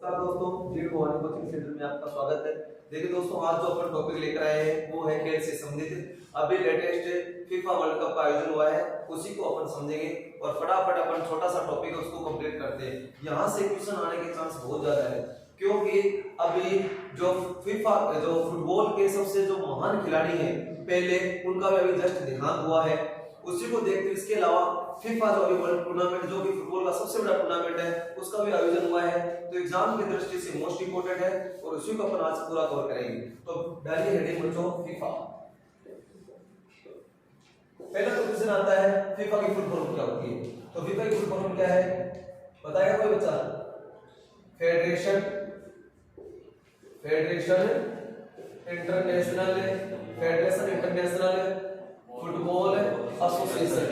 नमस्कार दोस्तों, geed Bhavani coaching centre में आपका स्वागत है। देखिए दोस्तों, आज जो अपन टॉपिक लेकर आए हैं वो है खेल से संबंधित। अभी लेटेस्ट फीफा वर्ल्ड कप का आयोजन हुआ है, उसी को अपन समझेंगे और फटाफट अपन छोटा सा टॉपिक है उसको कंप्लीट करते हैं। यहाँ से क्वेश्चन आने के चांस बहुत ज्यादा है, क्योंकि अभी जो फीफा जो फुटबॉल के सबसे जो महान खिलाड़ी हैं पहले, उनका भी अभी जस्ट देहांत हुआ है। उसी को देखते हुए इसके अलावा फीफा जो अभी वर्ल्ड टूर्नामेंट जो कि फुटबॉल का सबसे बड़ा टूर्नामेंट है, उसका भी आयोजन हुआ है, तो एग्जाम की दृष्टि से मोस्ट इंपोर्टेंट है और उसी को अपन आज पूरा कवर करेंगे। तो डालिए हेडिंग बच्चों फीफा। पहला तो क्वेश्चन आता है फीफा की फुल फॉर्म क्या होती है। तो फीफा की फुल फॉर्म क्या है बताएगा कोई बच्चा? Federation international football association.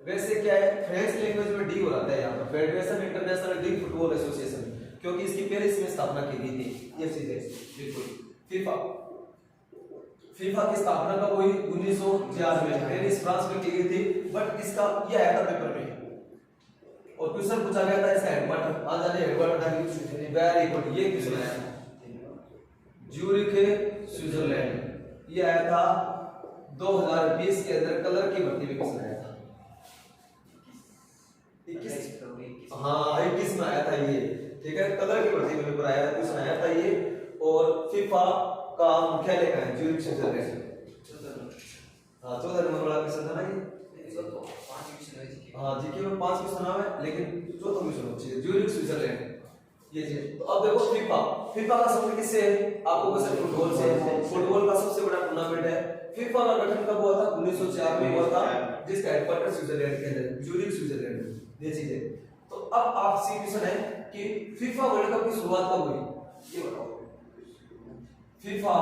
वैसे क्या है, फ्रेंच लैंग्वेज में डी हो जाता है यहाँ पर, federation international D football association, क्योंकि इसकी पेरिस में स्थापना की गई थी। ये चीज है बिल्कुल। फीफा की स्थापना कब हुई? 1904 में पेरिस फ्रांस में की गई थी। बट इसका ये आया था पेपर में और क्वेश्चन पूछा गया था इसका हेडक्वार्टर। आ जाने हेडक्वार्टर वेरी गुड, ये क्वेश्चन आया था ज्यूरिख स्विट्जरलैंड। ये आया था 2020 के अंदर कलर की भर्ती में क्वेश्चन आया था। 21 में आया था ये, ठीक है, कलर की भर्ती में पेपर आया था, क्वेश्चन आया था ये। और फीफा का मुख्यालय कहाँ है? Zurich Switzerland. 14 नंबर वाला क्वेश्चन था ना ये। जीके में 5 क्वेश्चन आए, लेकिन चौथा क्वेश्चन चाहिए ज्यूरिख स्विट्जरलैंड। ये चीज। तो अब देखो फीफा का संबंध किससे है? आपको कैसे फुटबॉल से। फुटबॉल का सबसे बड़ा टूर्नामेंट है। फीफा का गठन कब हुआ था? 1904 में हुआ था, जिसका हेडक्वार्टर स्विट्जरलैंड के अंदर ज्यूरिख स्विट्जरलैंड में। ये चीज है। तो अब आपसे क्वेश्चन है कि फीफा वर्ल्ड कप की शुरुआत कब हुई? ये बताओ। फीफा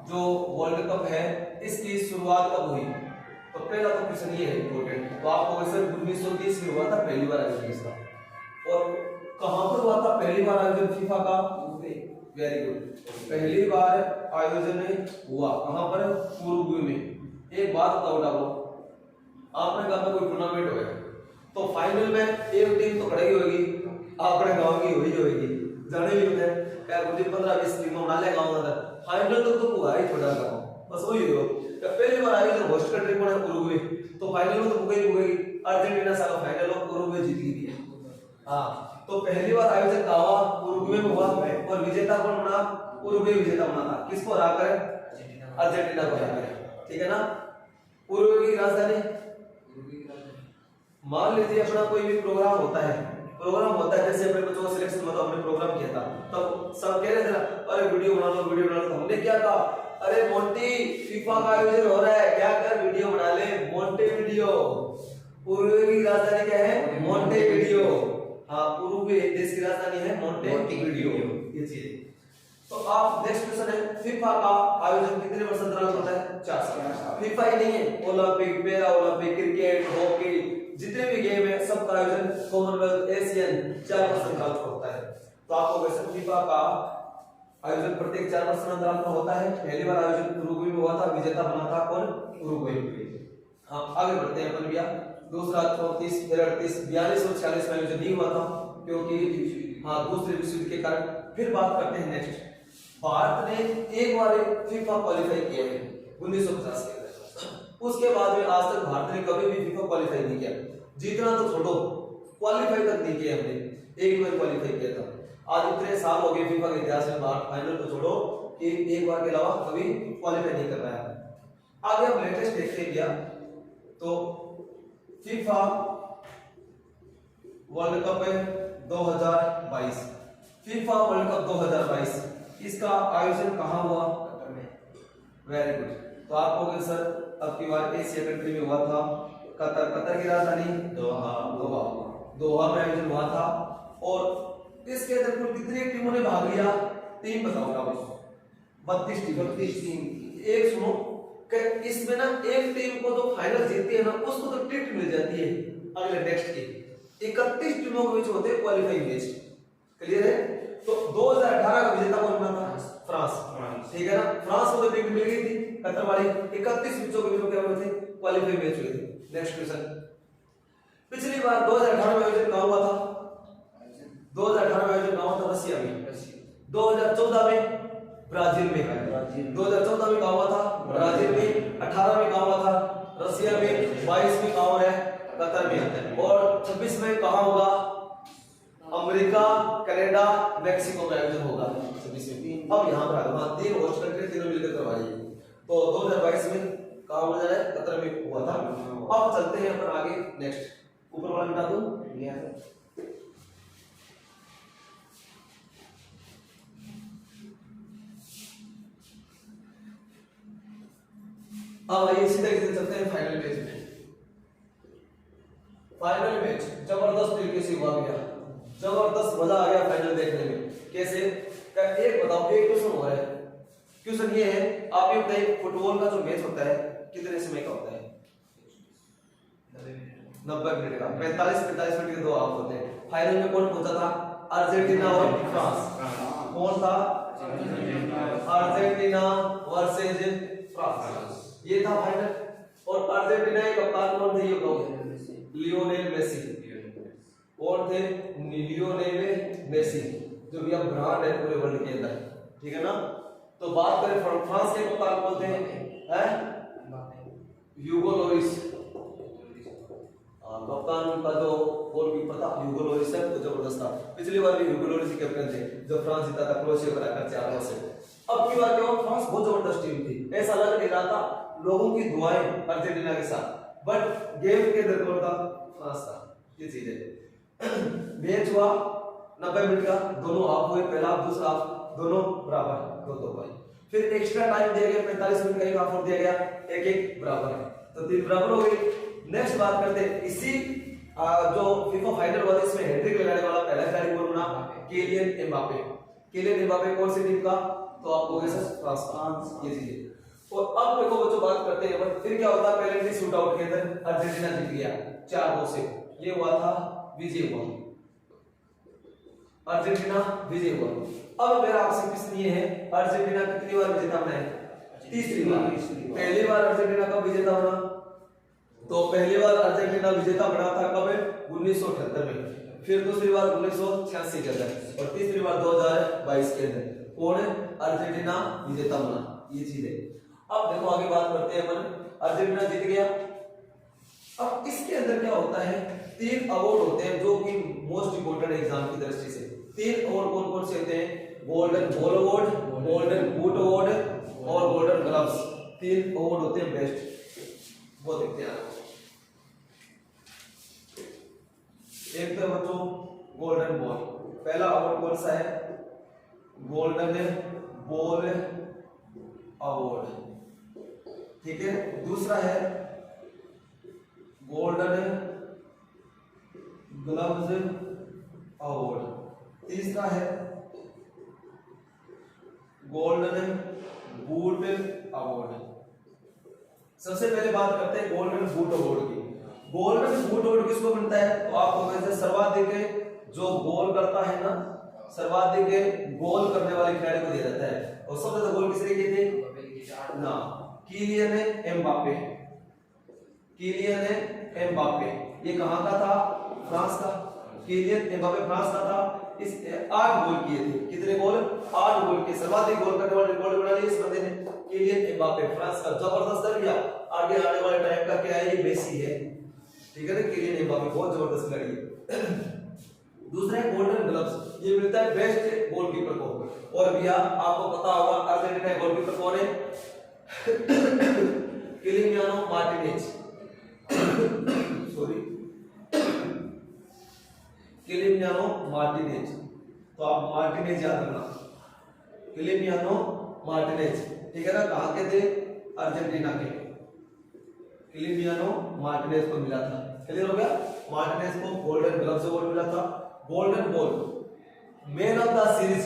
जो वर्ल्ड कप है इसकी शुरुआत कब हुई? तो पहला तो क्वेश्चन ये है इंपॉर्टेंट। तो आपको वैसे 1930 में हुआ था पहली बार आयोजन इसका। और कहां पर हुआ था पहली बार आयोजन फीफा का? वेरी गुड, पहली बार आयोजन हुआ कहां पर? उरुग्वे में। एक बात बताओ डालो, आपने कहा कोई टूर्नामेंट होगा तो फाइनल में एक टीम तो खड़ी होगी अपने गांव की, हुई होगी, जाने भी होते हैं यार, मुझे 15-20 टीम बना ले गांव अंदर, फाइनल तो हुआ ही छोटा गांव, बस वही हो। पहली बार आयोजन होस्ट कंट्री कौन है? उरुग्वे। तो फाइनल में तो बुगेगी अर्जेंटीना साला फाइनल और उरुग्वे जीत गई है। हाँ, तो पहली बार आयोजन कहाँ हुआ? उरुग्वे में हुआ और विजेता कौन बना? उरुग्वे विजेता बना था। किसको हराकर? अर्जेंटीना को हराकर, ठीक है ना। उरुग्वे की राजधानी? मान लीजिए अपना कोई भी प्रोग्राम होता है, जैसे अपने बच्चों का सिलेक्शन हुआ था, हमने प्रोग्राम किया था, तब सब कह रहे थे अरे वीडियो बना लो। तो हमने क्या कहा? अरे मोंटी फीफा का आयोजन हो रहा है, क्या कर वीडियो बना ले, मोंटेवीडियो। उरुग्वे की राजधानी क्या है? मोंटेवीडियो। हाँ, उरुग्वे देश की राजधानी है मोंटेवीडियो। ये चीज। तो आप नेक्स्ट क्वेश्चन है फीफा का आयोजन कितने वर्ष अंतराल होता है? 4 साल। फीफा ही नहीं है, Olympic, para Olympic, cricket, hockey, जितने भी गेम है सबका आयोजन कॉमनवेल्थ, एशियन 4 वर्ष अंतराल पर होता है। तो आपको वैसे फीफा का आयोजन प्रत्येक 4 वर्ष अंतराल पर होता है। पहली बार आयोजन उरुग्वे में हुआ था, विजेता बना था कौन? उरुग्वे। हाँ, आगे बढ़ते हैं अपन भैया। दूसरा 34, 38, 42 और 46 में आयोजन नहीं हुआ था, क्योंकि हाँ दूसरे विश्व युद्ध के कारण। फिर बात करते हैं नेक्स्ट, भारत ने एक बार फीफा क्वालिफाई किया है 1950 के अंदर। उसके बाद में आज तक भारत ने कभी भी फीफा क्वालिफाई नहीं किया। जीतना तो छोड़ो, क्वालिफाई तक नहीं किया हमने, एक बार क्वालिफाई किया था। आज इतने साल हो गए फीफा के इतिहास में, भारत फाइनल तो छोड़ो कि एक बार के अलावा कभी क्वालिफाई नहीं कर पाया है। आगे हम लेटेस्ट देखते हैं क्या, तो FIFA world cup 2022, FIFA world cup 2022, इसका आयोजन कहां हुआ? कतर में। Very good. तो आपको क्या सर, अब की बार एशिया कंट्री में हुआ था, कतर की राजधानी दोहा में आयोजन हुआ था। और इसके अंदर कुल कितनी टीमों ने भाग लिया? टीम बताओ बस। 32 टीम। एक सुनो कि इसमें ना एक टीम को जो फाइनल जीतती है ना, उसको तो टिकट मिल जाती है अगले नेक्स्ट के। 31 टीमों के बीच होते हैं क्वालिफाइंग मैच। क्लियर है? तो 2018 का विजेता कौन बना था? फ्रांस। ठीक है ना, फ्रांस को तो टिकट मिल गई थी कतर वाली। 31 मैचों के बीच क्या हुए थे? क्वालिफाइंग मैच हुए थे। नेक्स्ट क्वेश्चन, पिछली बार 2018 में आयोजन कहां हुआ था? 2018 में आयोजन कहाँ हुआ था? रसिया में। 2014 में ब्राजील में। 2014 में कहाँ हुआ था? ब्राजील में। 18 में कहाँ हुआ था? रसिया में। 22 में कहाँ हो रहा है? कतर में। और 26 में कहाँ होगा? अमेरिका, कनाडा, मेक्सिको में आयोजन होगा 26 में। अब यहाँ पर हाँ 3 होस्ट कंट्री तीनों मिलकर करवाई। तो 2022 में कहाँ हो जा रहा है? कतर में हुआ था। अब चलते हैं अपन आगे नेक्स्ट। ऊपर वाला मिटा दूं। अब आइए इसी तरीके से चलते हैं फाइनल मैच में। फाइनल मैच जबरदस्त तरीके से हुआ गया, जबरदस्त मजा आ गया फाइनल देखने में। कैसे? एक बताओ, एक क्वेश्चन हो रहा है। क्वेश्चन ये है, आप ये बताइए फुटबॉल का जो मैच होता है कितने समय का होता है? 90 मिनट का। 45 मिनट के 2 हाफ होते हैं। फाइनल में कौन पहुंचा था? अर्जेंटीना और फ्रांस। कौन था? अर्जेंटीना वर्सेस फ्रांस, ये था फाइनल। और अर्जेंटीना के कप्तान कौन थे? ये बताओ। Lionel Messi. कौन थे? लियोनेल मेसी, जो भी अब ब्रांड है पूरे वर्ल्ड के अंदर, ठीक है ना। तो बात करें फ्रांस के कप्तान कौन थे? ह्यूगो लोरिस। कप्तान का जो गोलकीपर था ह्यूगो लोरिस है, तो जबरदस्त था। पिछली बार भी ह्यूगो लोरिस कैप्टन थे जब फ्रांस जीता था क्रोएशिया को हराकर 4-2 से। अब की बात क्या, फ्रांस बहुत जबरदस्त टीम थी, ऐसा लग नहीं रहा था, लोगों की दुआएं अर्जेंटीना के साथ, बट गेम के अंदर कौन था? फ्रांस था। ये चीज है। मैच हुआ 90 मिनट का, दोनों हाफ हुए, पहला हाफ दूसरा हाफ दोनों बराबर 2-2 पॉइंट। फिर एक्स्ट्रा टाइम दिया गया, 45 मिनट का एक हाफ और दिया गया, 1-1 बराबर है, तो 3 बराबर हो गई। नेक्स्ट बात करते हैं, इसी जो फीफा फाइनल हुआ था इसमें हैट्रिक लगाने वाला पहला खिलाड़ी कौन बना? Kylian Mbappe. किलियन एम्बापे कौन सी टीम का? तो आपको फ्रांस, ये चीज है। और अब देखो बच्चों बात करते हैं, फिर क्या होता है? पेनल्टी शूट आउट के अंदर अर्जेंटीना जीत गया 4-2 से, ये हुआ था, विजय हुआ, अर्जेंटीना विजय हुआ। अब मेरा आपसे प्रश्न ये है, अर्जेंटीना कितनी बार विजेता बना है? तीसरी बार। पहली बार अर्जेंटीना कब विजेता बना? तो पहली बार अर्जेंटीना विजेता बना था कब? 1978 में। फिर दूसरी बार 1986 के अंदर, और तीसरी बार 2022 के अंदर। कौन है? अर्जेंटीना विजेता बना, ये चीज है। अब देखो आगे बात करते हैं अपन, अर्जेंटीना जीत गया। अब इसके अंदर क्या होता है? 3 अवार्ड होते हैं जो कि मोस्ट इंपोर्टेंट एग्जाम की दृष्टि से। 3 अवार्ड कौन कौन से होते हैं? Golden ball award, golden boot award और गोल्डन ग्लव्स। 3 अवार्ड होते हैं बेस्ट, वो देखते हैं। एक तो बच्चों गोल्डन बॉल, पहला अवार्ड कौन सा है? गोल्डन बॉल अवार्ड, ठीक है। दूसरा है गोल्डन ग्लव्स अवार्ड। तीसरा है गोल्डन बूट अवार्ड। सबसे पहले बात करते हैं गोल्डन बूट अवार्ड की। गोल्डन बूट अवार्ड किसको मिलता है? तो आपको वैसे सर्वाधिक जो गोल करता है ना, सर्वाधिक गोल करने वाले खिलाड़ी को दिया जाता है। और सबसे ज्यादा गोल किसने किए थे ना? Kylian Mbappe. किलियन एम्बापे, ये कहां का था? फ्रांस का। किलियन एम्बापे फ्रांस का था। इस 8 गोल किए थे। कितने गोल? 8 गोल के सर्वाधिक गोल करने वाले रिकॉर्ड बना लिया इस बंदे ने। किलियन एम्बापे फ्रांस का, जबरदस्त कर दिया। आगे आने वाले टाइम का क्या है? ये मेसी है, ठीक है ना। किलियन एम्बापे बहुत जबरदस्त खिलाड़ी है। दूसरा है गोल्डन ग्लव्स, ये मिलता है बेस्ट गोलकीपर को। और भैया आपको पता होगा अर्जेंटीना का गोलकीपर कौन है? Emiliano Martinez. Sorry, Emiliano Martinez. तो आप मार्टिनेज याद रखना, किलिमियानो मार्टिनेज, ठीक है ना। कहां के थे? अर्जेंटीना के। किलिमियानो मार्टिनेज को मिला था, क्लियर हो गया। मार्टिनेज को गोल्डन ग्लव्स अवार्ड मिला था। Golden ball, man of the series,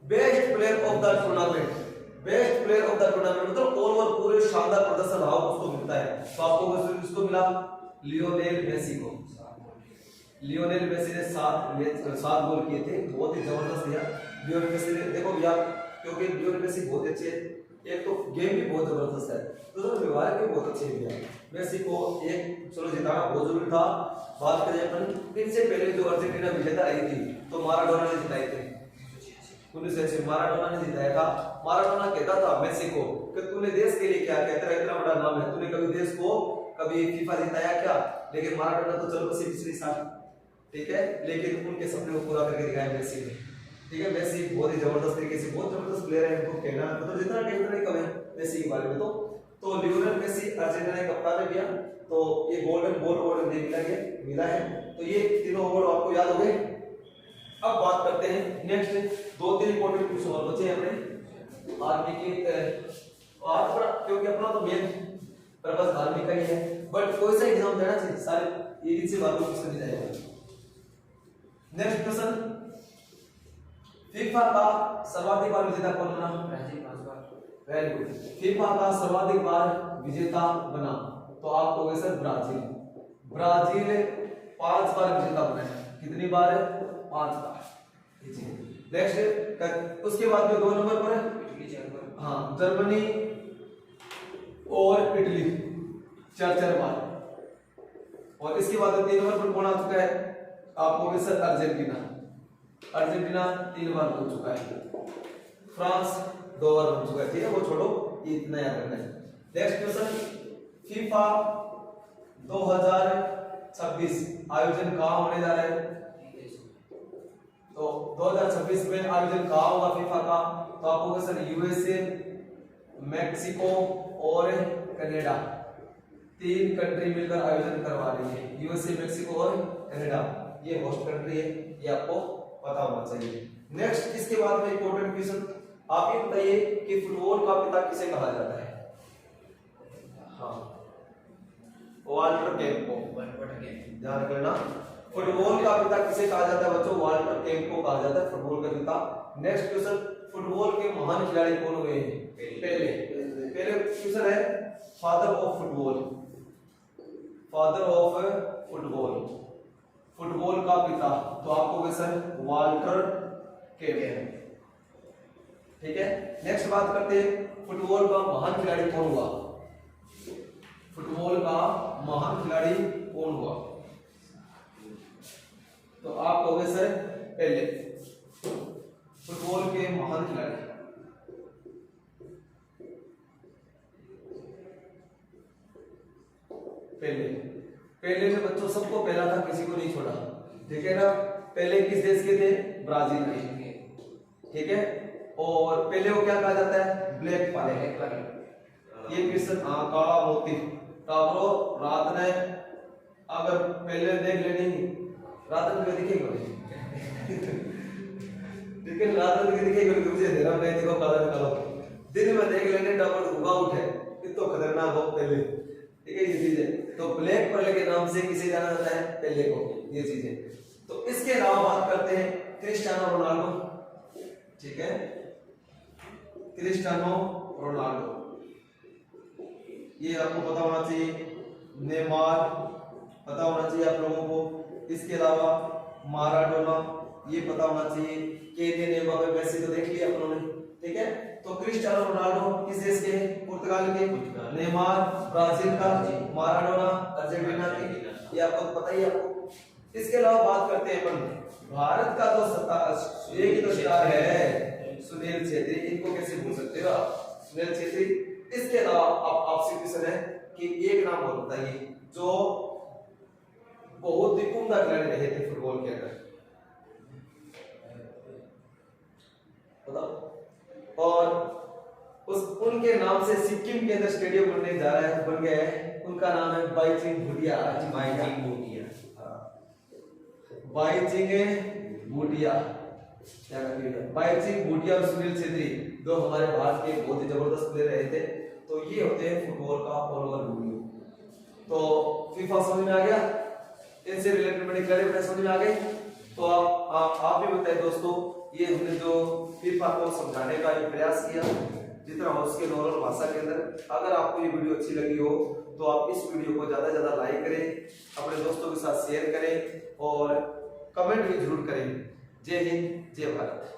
best player of the tournament, best player of the tournament, मतलब ओवरऑल पूरे शानदार प्रदर्शन रहा उसको मिलता है। तो आपको किसको मिला? लियोनेल मेसी को। लियोनेल मेसी ने 7 गोल किए थे, बहुत ही जबरदस्त दिया लियोनेल मेसी ने। देखो भैया, क्योंकि लियोनेल मेसी बहुत अच्छे, एक तो गेम भी बहुत जबरदस्त है, दूसरा व्यवहार भी बहुत अच्छे है भैया। मेसी को एक चलो जिताना बहुत जरूरी था। बात करें अपन इनसे पहले जो अर्जेंटीना विजेता रही थी तो माराडोना ने जिताई थी 1980 माराडोना ने जिताया था। माराडोना कहता था मेसी को कि तूने देश के लिए क्या किया, तेरा इतना बड़ा नाम है, तूने कभी देश को कभी फीफा जिताया क्या? लेकिन माराडोना तो चलो बस पिछले साल, ठीक है, लेकिन उनके सपने को पूरा करके दिखाया मेसी ने, ठीक है। मेसी बहुत ही जबरदस्त तरीके से बहुत जबरदस्त प्लेयर है, इनको कहना तो जितना कहना कम है मेसी के बारे में। तो लियोनेल मेसी अर्जेंटीना के कप्तान है भैया, तो ये गोल्डन बॉल अवार्ड मिला है। तो ये तीनों अवार्ड आपको याद हो गए। अब बात करते हैं नेक्स्ट 2-3 इंपॉर्टेंट क्वेश्चन और बचे हैं अपने आर्मी के आज पर, क्योंकि अपना तो मेन पर्पस आर्मी का ही है, बट कोई सा एग्जाम देना चाहिए सारे ये से बात क्वेश्चन नहीं जाएगा। नेक्स्ट क्वेश्चन, फीफा का सर्वाधिक बार विजेता कौन बना? ब्राजील 5 बार। Very good. फीफा का सर्वाधिक बार विजेता बना तो आप कहोगे सर ब्राजील। ब्राजील 5 बार विजेता बना है। कितनी बार है? 5 बार। नेक्स्ट उसके बाद में 2 नंबर पर इटली 4 बार। हाँ, जर्मनी और इटली 4 बार। और इसके बाद 3 नंबर पर कौन आ चुका है? आप कहोगे सर अर्जेंटीना। अर्जेंटीना 3 बार हो चुका है। फ्रांस 2 बार हो चुका है, ठीक है, वो छोड़ो, ये इतना याद रखना है। नेक्स्ट क्वेश्चन, फीफा 2026 आयोजन कहां होने जा रहा है? तो 2026 में आयोजन कहां होगा फीफा का? तो आपको सर यूएसए, मैक्सिको और कनाडा 3 कंट्री मिलकर आयोजन करवा रही है। यूएसए, मैक्सिको और कनाडा ये होस्ट कंट्री है, ये आपको पता होना चाहिए। नेक्स्ट इसके बाद में इंपॉर्टेंट क्वेश्चन, आप ये बताइए कि फुटबॉल का पिता किसे कहा जाता है? हाँ, वाल्टर केम्पो। ध्यान रखना, फुटबॉल का पिता किसे कहा जाता है बच्चों? वाल्टर केम्पो कहा जाता है फुटबॉल का पिता। नेक्स्ट क्वेश्चन, फुटबॉल के महान खिलाड़ी कौन हुए हैं? पहले क्वेश्चन है father of football. Father of football, football का पिता, तो आपको सर वाल्टर केम्पो, ठीक है। नेक्स्ट बात करते हैं फुटबॉल का महान खिलाड़ी कौन हुआ? फुटबॉल का महान खिलाड़ी कौन हुआ? तो आप कहोगे सर पहले फुटबॉल के महान खिलाड़ी पहले में बच्चों सबको पहला था, किसी को नहीं छोड़ा, ठीक है ना। पहले किस देश के थे? ब्राजील के, ठीक है। और पहले वो क्या कहा जाता है? ब्लैक पाले। ये क्वेश्चन काला मोती टावरो रात ने अगर पहले देख लेनी, रात में दिखेगा ठीक है, रात में दिखेगा मुझे दे रहा हूं, देखो काला दिन में देख लेने टावर उगा उठे, ये तो खतरनाक हो पहले, ठीक है, ये चीज है। तो ब्लैक पर्ल के नाम से किसे जाना जाता है? पहले को, ये चीज है। तो इसके अलावा बात करते हैं क्रिस्टियानो रोनाल्डो, ठीक है, क्रिस्टियानो रोनाल्डो, ये आपको पता होना चाहिए। नेमार पता होना चाहिए आप लोगों को। इसके अलावा माराडोना ये पता होना चाहिए। केलियन एम्बापे, मेसी तो देख लिया अपनों ने, ठीक है। तो क्रिस्टियानो रोनाल्डो किस देश के? पुर्तगाल के। नेमार ब्राजील का, माराडोना अर्जेंटीना के, ये आपको पता ही है आपको। इसके अलावा बात करते हैं अपन भारत का जो एक ही तो स्टार है सुनील छेत्री, इनको कैसे भूल सकते हो आप? सुनील छेत्री। इसके अलावा आपसे क्वेश्चन है कि एक नाम और बताइए जो बहुत ही उम्दा खिलाड़ी रहे थे फुटबॉल के अंदर, बताओ। और उस उनके नाम से सिक्किम के अंदर स्टेडियम बनने जा रहा है, बन गया है, उनका नाम है बाईचिंग भूटिया। बाईचिंग भूटिया, बाईचिंग भूटिया और सुनील छेत्री दो हमारे भारत के बहुत ही जबरदस्त प्लेयर रहे थे। तो ये होते हैं फुटबॉल का ऑल ओवर वीडियो। तो फीफा समझ में आ गया, इनसे रिलेटेड मैंने खिलाड़ी समझ में आ गए। तो आप भी बताइए दोस्तों, ये हमने जो फीफा को समझाने का एक प्रयास किया जितना हो सके नॉर्मल भाषा के अंदर। अगर आपको ये वीडियो अच्छी लगी हो तो आप इस वीडियो को ज्यादा से ज्यादा लाइक करें, अपने दोस्तों के साथ शेयर करें और कमेंट भी जरूर करें। जय हिंद, जय भारत।